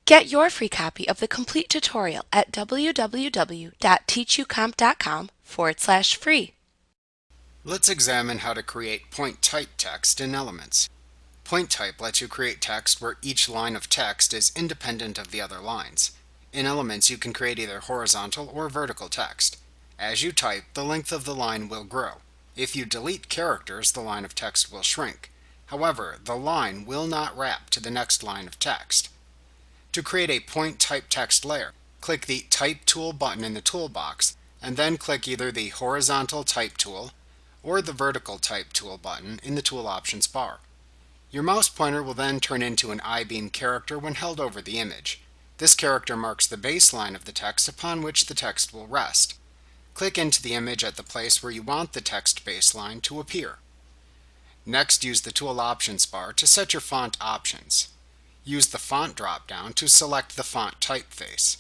Get your free copy of the complete tutorial at www.teachucomp.com/free. Let's examine how to create point type text in Elements. Point type lets you create text where each line of text is independent of the other lines. In Elements, you can create either horizontal or vertical text. As you type, the length of the line will grow. If you delete characters, the line of text will shrink. However, the line will not wrap to the next line of text. To create a point type text layer, click the Type Tool button in the toolbox, and then click either the Horizontal Type Tool or the Vertical Type Tool button in the Tool Options bar. Your mouse pointer will then turn into an I-beam character when held over the image. This character marks the baseline of the text upon which the text will rest. Click into the image at the place where you want the text baseline to appear. Next, use the Tool Options bar to set your font options. Use the Font drop-down to select the font typeface.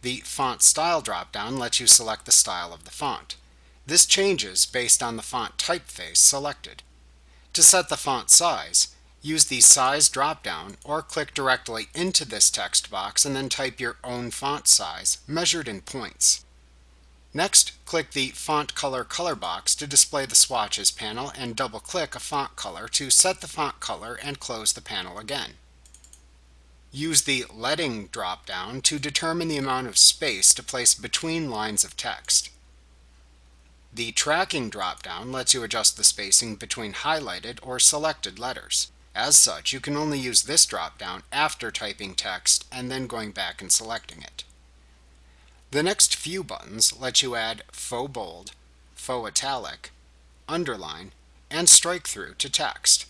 The Font Style drop-down lets you select the style of the font. This changes based on the font typeface selected. To set the font size, use the Size drop-down or click directly into this text box and then type your own font size, measured in points. Next, click the Font Color color box to display the swatches panel and double-click a font color to set the font color and close the panel again. Use the Leading drop-down to determine the amount of space to place between lines of text. The Tracking drop-down lets you adjust the spacing between highlighted or selected letters. As such, you can only use this drop-down after typing text and then going back and selecting it. The next few buttons let you add Faux Bold, Faux Italic, Underline, and Strike Through to text.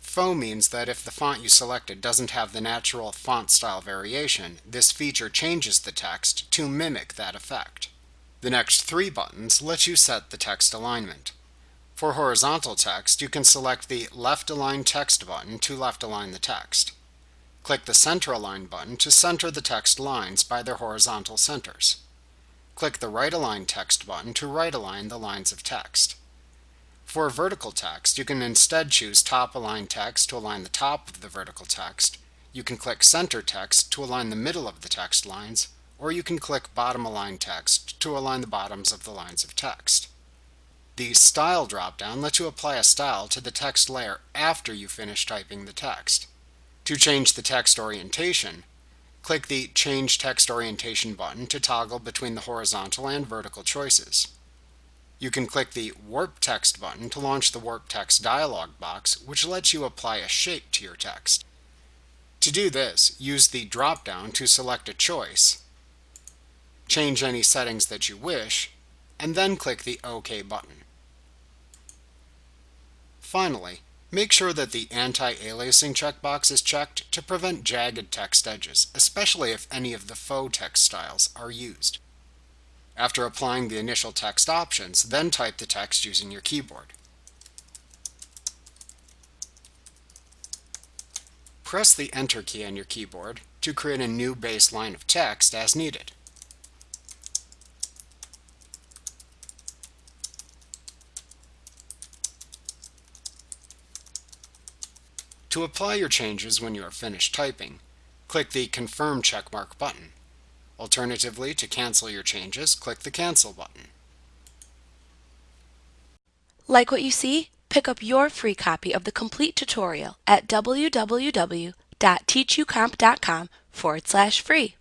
Faux means that if the font you selected doesn't have the natural font style variation, this feature changes the text to mimic that effect. The next three buttons let you set the text alignment. For horizontal text, you can select the Left Align Text button to left align the text. Click the Center Align button to center the text lines by their horizontal centers. Click the Right Align Text button to right align the lines of text. For vertical text, you can instead choose Top Align Text to align the top of the vertical text. You can click Center Text to align the middle of the text lines, or you can click Bottom Align Text to align the bottoms of the lines of text. The Style drop-down lets you apply a style to the text layer after you finish typing the text. To change the text orientation, click the Change Text Orientation button to toggle between the horizontal and vertical choices. You can click the Warp Text button to launch the Warp Text dialog box, which lets you apply a shape to your text. To do this, use the drop-down to select a choice, change any settings that you wish, and then click the OK button. Finally, make sure that the Anti-Aliasing checkbox is checked to prevent jagged text edges, especially if any of the faux text styles are used. After applying the initial text options, then type the text using your keyboard. Press the Enter key on your keyboard to create a new baseline of text as needed. To apply your changes when you are finished typing, click the Confirm checkmark button. Alternatively, to cancel your changes, click the Cancel button. Like what you see? Pick up your free copy of the complete tutorial at www.teachucomp.com/free.